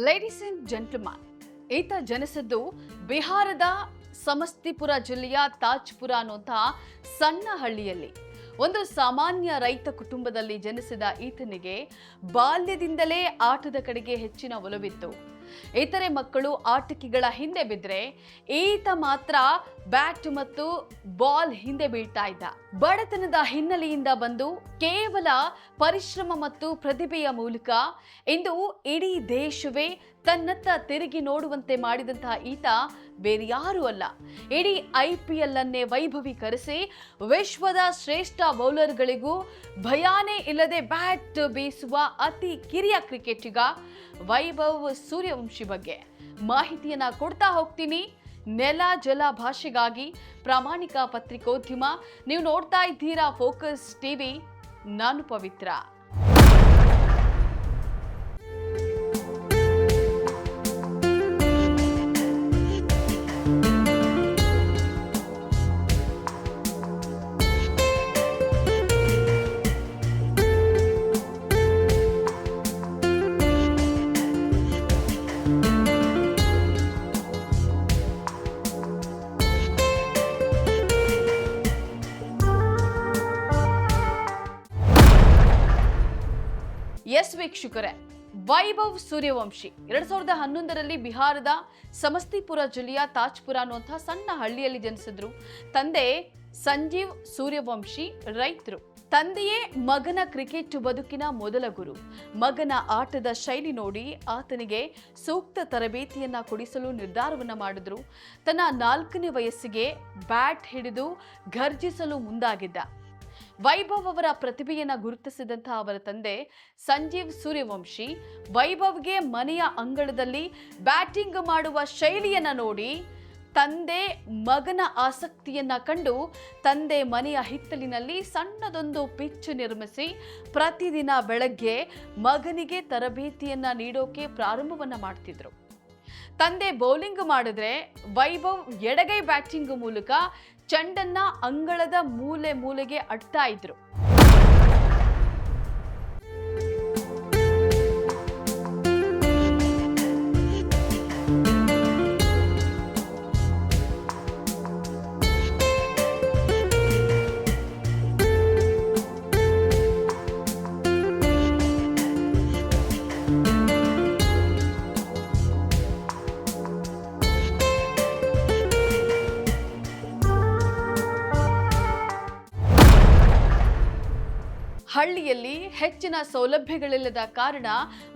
Ladies and gentleman, ಈತ ಜನಿಸಿದ್ದು ಬಿಹಾರದ ಸಮಸ್ತಿಪುರ ಜಿಲ್ಲೆಯ ತಾಜ್ಪುರ ಅನ್ನುವಂತಹ ಸಣ್ಣ ಹಳ್ಳಿಯಲ್ಲಿ. ಒಂದು ಸಾಮಾನ್ಯ ರೈತ ಕುಟುಂಬದಲ್ಲಿ ಜನಿಸಿದ ಈತನಿಗೆ ಬಾಲ್ಯದಿಂದಲೇ ಆಟದ ಕಡೆಗೆ ಹೆಚ್ಚಿನ ಒಲವಿತ್ತು. ಇತರೆ ಮಕ್ಕಳು ಆಟಿಕೆಗಳ ಹಿಂದೆ ಬಿದ್ದರೆ ಈತ ಮಾತ್ರ ಬ್ಯಾಟ್ ಮತ್ತು ಬಾಲ್ ಹಿಂದೆ ಬೀಳ್ತಾ ಇದ್ದ. ಬಡತನದ ಹಿನ್ನೆಲೆಯಿಂದ ಬಂದು ಕೇವಲ ಪರಿಶ್ರಮ ಮತ್ತು ಪ್ರತಿಭೆಯ ಮೂಲಕ ಇಂದು ಇಡೀ ದೇಶವೇ ತನ್ನತ್ತ ತಿರುಗಿ ನೋಡುವಂತೆ ಮಾಡಿದಂತಹ ಈತ ಬೇರ್ಯಾರೂ ಅಲ್ಲ, ಇಡೀ IPL ಅನ್ನೇ ವೈಭವೀಕರಿಸಿ ವಿಶ್ವದ ಶ್ರೇಷ್ಠ ಬೌಲರ್ಗಳಿಗೂ ಭಯಾನೇ ಇಲ್ಲದೆ ಬ್ಯಾಟ್ ಬೀಸುವ ಅತಿ ಕಿರಿಯ ಕ್ರಿಕೆಟಿಗ ವೈಭವ್ ಸೂರ್ಯವಂಶಿ ಬಗ್ಗೆ ಮಾಹಿತಿಯನ್ನ ಕೊಡ್ತಾ ಹೋಗ್ತೀನಿ. ನೆಲ ಜಲ ಭಾಷೆಗಾಗಿ ಪ್ರಾಮಾಣಿಕ ಪತ್ರಿಕೋದ್ಯಮ. ನೀವು ನೋಡ್ತಾ ಇದ್ದೀರಾ ಫೋಕಸ್ ಟಿವಿ. ನಾನು ಪವಿತ್ರ. ಎಸ್ ವೀಕ್ಷಕರೇ, ವೈಭವ್ ಸೂರ್ಯವಂಶಿ 2011ರಲ್ಲಿ ಬಿಹಾರದ ಸಮಸ್ತಿಪುರ ಜಿಲ್ಲೆಯ ತಾಜ್ಪುರ ಅನ್ನುವಂತಹ ಸಣ್ಣ ಹಳ್ಳಿಯಲ್ಲಿ ಜನಿಸಿದ್ರು. ತಂದೆ ಸಂಜೀವ್ ಸೂರ್ಯವಂಶಿ ರೈತರು. ತಂದೆಯೇ ಮಗನ ಕ್ರಿಕೆಟ್ ಬದುಕಿನ ಮೊದಲ ಗುರು. ಮಗನ ಆಟದ ಶೈಲಿ ನೋಡಿ ಆತನಿಗೆ ಸೂಕ್ತ ತರಬೇತಿಯನ್ನ ಕೊಡಿಸಲು ನಿರ್ಧಾರವನ್ನ ಮಾಡಿದ್ರು. ತನ್ನ 4ನೇ ವಯಸ್ಸಿಗೆ ಬ್ಯಾಟ್ ಹಿಡಿದು ಘರ್ಜಿಸಲು ಮುಂದಾಗಿದ್ದ. ವೈಭವ್ ಅವರ ಪ್ರತಿಭೆಯನ್ನ ಗುರುತಿಸಿದಂತಹ ಅವರ ತಂದೆ ಸಂಜೀವ್ ಸೂರ್ಯವಂಶಿ ವೈಭವ್ಗೆ ಮನೆಯ ಅಂಗಳದಲ್ಲಿ ಬ್ಯಾಟಿಂಗ್ ಮಾಡುವ ಶೈಲಿಯನ್ನ ನೋಡಿ ತಂದೆ ಮಗನ ಆಸಕ್ತಿಯನ್ನ ಕಂಡು ತಂದೆ ಮನೆಯ ಹಿತ್ತಲಿನಲ್ಲಿ ಸಣ್ಣದೊಂದು ಪಿಚ್ ನಿರ್ಮಿಸಿ ಪ್ರತಿದಿನ ಬೆಳಗ್ಗೆ ಮಗನಿಗೆ ತರಬೇತಿಯನ್ನ ನೀಡೋಕೆ ಪ್ರಾರಂಭವನ್ನ ಮಾಡ್ತಿದ್ರು. ತಂದೆ ಬೌಲಿಂಗ್ ಮಾಡಿದ್ರೆ ವೈಭವ್ ಎಡಗೈ ಬ್ಯಾಟಿಂಗ್ ಮೂಲಕ ಚೆಂಡನ್ನ ಅಂಗಳದ ಮೂಲೆ ಮೂಲೆಗೆ ಅಡ್ತಾ ಇದ್ರು. ಹಳ್ಳಿಯಲ್ಲಿ ಹೆಚ್ಚಿನ ಸೌಲಭ್ಯಗಳಿಲ್ಲದ ಕಾರಣ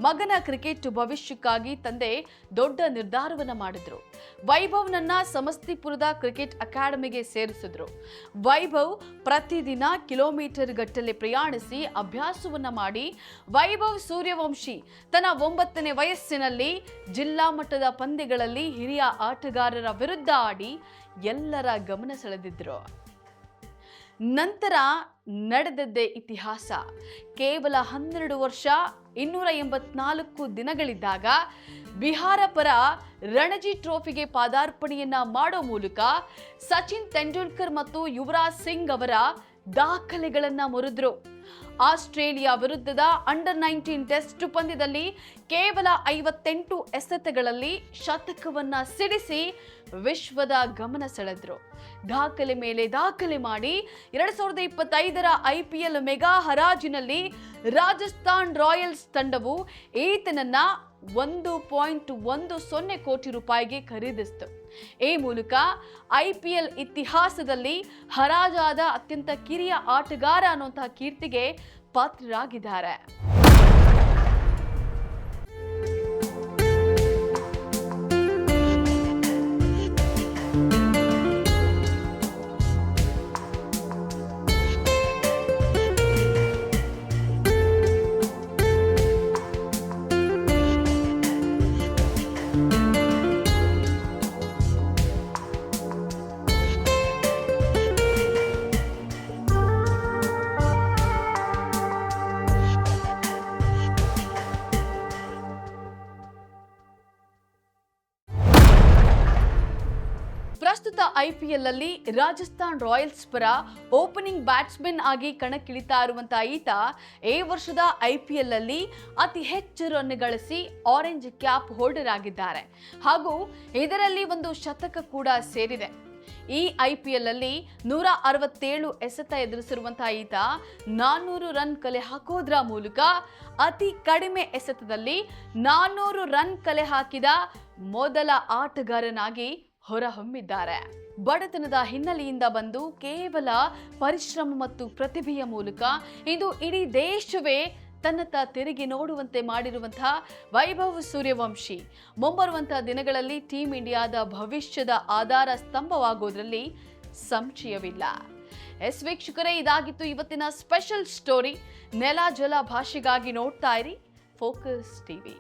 ಮಗನ ಕ್ರಿಕೆಟ್ ಭವಿಷ್ಯಕ್ಕಾಗಿ ತಂದೆ ದೊಡ್ಡ ನಿರ್ಧಾರವನ್ನ ಮಾಡಿದ್ರು. ವೈಭವ್ನನ್ನ ಸಮಸ್ತಿಪುರದ ಕ್ರಿಕೆಟ್ ಅಕಾಡೆಮಿಗೆ ಸೇರಿಸಿದ್ರು. ವೈಭವ್ ಪ್ರತಿದಿನ ಕಿಲೋಮೀಟರ್ ಗಟ್ಟಲೆ ಪ್ರಯಾಣಿಸಿ ಅಭ್ಯಾಸವನ್ನ ಮಾಡಿ ವೈಭವ್ ಸೂರ್ಯವಂಶಿ ತನ್ನ 9ನೇ ವಯಸ್ಸಿನಲ್ಲಿ ಜಿಲ್ಲಾ ಮಟ್ಟದ ಪಂದ್ಯಗಳಲ್ಲಿ ಹಿರಿಯ ಆಟಗಾರರ ವಿರುದ್ಧ ಆಡಿ ಎಲ್ಲರ ಗಮನ ಸೆಳೆದಿದ್ರು. ನಂತರ ನಡೆದದ್ದೇ ಇತಿಹಾಸ. ಕೇವಲ 12 ವರ್ಷ 284 ದಿನಗಳಿದ್ದಾಗ ಬಿಹಾರ ಪರ ರಣಜಿ ಟ್ರೋಫಿಗೆ ಪಾದಾರ್ಪಣೆಯನ್ನ ಮಾಡೋ ಮೂಲಕ ಸಚಿನ್ ತೆಂಡೂಲ್ಕರ್ ಮತ್ತು ಯುವರಾಜ್ ಸಿಂಗ್ ಅವರ ದಾಖಲೆಗಳನ್ನ ಮುರಿದ್ರು. ಆಸ್ಟ್ರೇಲಿಯಾ ವಿರುದ್ಧದ ಅಂಡರ್-19 ಟೆಸ್ಟ್ ಪಂದ್ಯದಲ್ಲಿ ಕೇವಲ 58 ಎಸೆತಗಳಲ್ಲಿ ಶತಕವನ್ನ ಸಿಡಿಸಿ ವಿಶ್ವದ ಗಮನ ಸೆಳೆದ್ರು. ದಾಖಲೆ ಮೇಲೆ ದಾಖಲೆ ಮಾಡಿ 2025ರ IPL ಮೆಗಾ ಹರಾಜಿನಲ್ಲಿ ರಾಜಸ್ಥಾನ್ ರಾಯಲ್ಸ್ ತಂಡವು ಈತನನ್ನ 1.10 ಕೋಟಿ ರೂಪಾಯಿಗೆ ಖರೀದಿಸಿತು. ಈ ಮೂಲಕ IPL ಇತಿಹಾಸದಲ್ಲಿ ಹರಾಜಾದ ಅತ್ಯಂತ ಕಿರಿಯ ಆಟಗಾರ ಅನ್ನುವಂತಹ ಕೀರ್ತಿಗೆ ಪಾತ್ರರಾಗಿದ್ದಾರೆ. ಪ್ರಸ್ತುತ IPL ಅಲ್ಲಿ ರಾಜಸ್ಥಾನ್ ರಾಯಲ್ಸ್ ಪರ ಓಪನಿಂಗ್ ಬ್ಯಾಟ್ಸ್ಮನ್ ಆಗಿ ಕಣಕ್ಕಿಳಿತಾ ಇರುವಂತಹ ಈತ ಈ ವರ್ಷದ IPL ಅಲ್ಲಿ ಅತಿ ಹೆಚ್ಚು ರನ್ ಗಳಿಸಿ ಆರೆಂಜ್ ಕ್ಯಾಪ್ ಹೋಲ್ಡರ್ ಆಗಿದ್ದಾರೆ ಹಾಗೂ ಇದರಲ್ಲಿ ಒಂದು ಶತಕ ಕೂಡ ಸೇರಿದೆ. ಈ IPL ಅಲ್ಲಿ 167 ಎಸೆತ ಎದುರಿಸಿರುವಂತಹ ಈತ 400 ರನ್ ಕಲೆ ಹಾಕೋದ್ರ ಮೂಲಕ ಅತಿ ಕಡಿಮೆ ಎಸೆತದಲ್ಲಿ 400 ರನ್ ಕಲೆ ಹಾಕಿದ ಮೊದಲ ಆಟಗಾರನಾಗಿ ಹೊರಹೊಮ್ಮಿದ್ದಾರೆ. ಬಡತನದ ಹಿನ್ನೆಲೆಯಿಂದ ಬಂದು ಕೇವಲ ಪರಿಶ್ರಮ ಮತ್ತು ಪ್ರತಿಭೆಯ ಮೂಲಕ ಇಂದು ಇಡೀ ದೇಶವೇ ತನ್ನತ್ತ ತಿರುಗಿ ನೋಡುವಂತೆ ಮಾಡಿರುವಂತಹ ವೈಭವ್ ಸೂರ್ಯವಂಶಿ ಮುಂಬರುವಂತಹ ದಿನಗಳಲ್ಲಿ ಟೀಮ್ ಇಂಡಿಯಾದ ಭವಿಷ್ಯದ ಆಧಾರ ಸ್ತಂಭವಾಗೋದ್ರಲ್ಲಿ ಸಂಶಯವಿಲ್ಲ. ವೀಕ್ಷಕರೇ, ಇದಾಗಿತ್ತು ಇವತ್ತಿನ ಸ್ಪೆಷಲ್ ಸ್ಟೋರಿ. ನೆಲ ಜಲ ಭಾಷೆಗಾಗಿ ನೋಡ್ತಾ ಇರಿ ಫೋಕಸ್ ಟಿವಿ.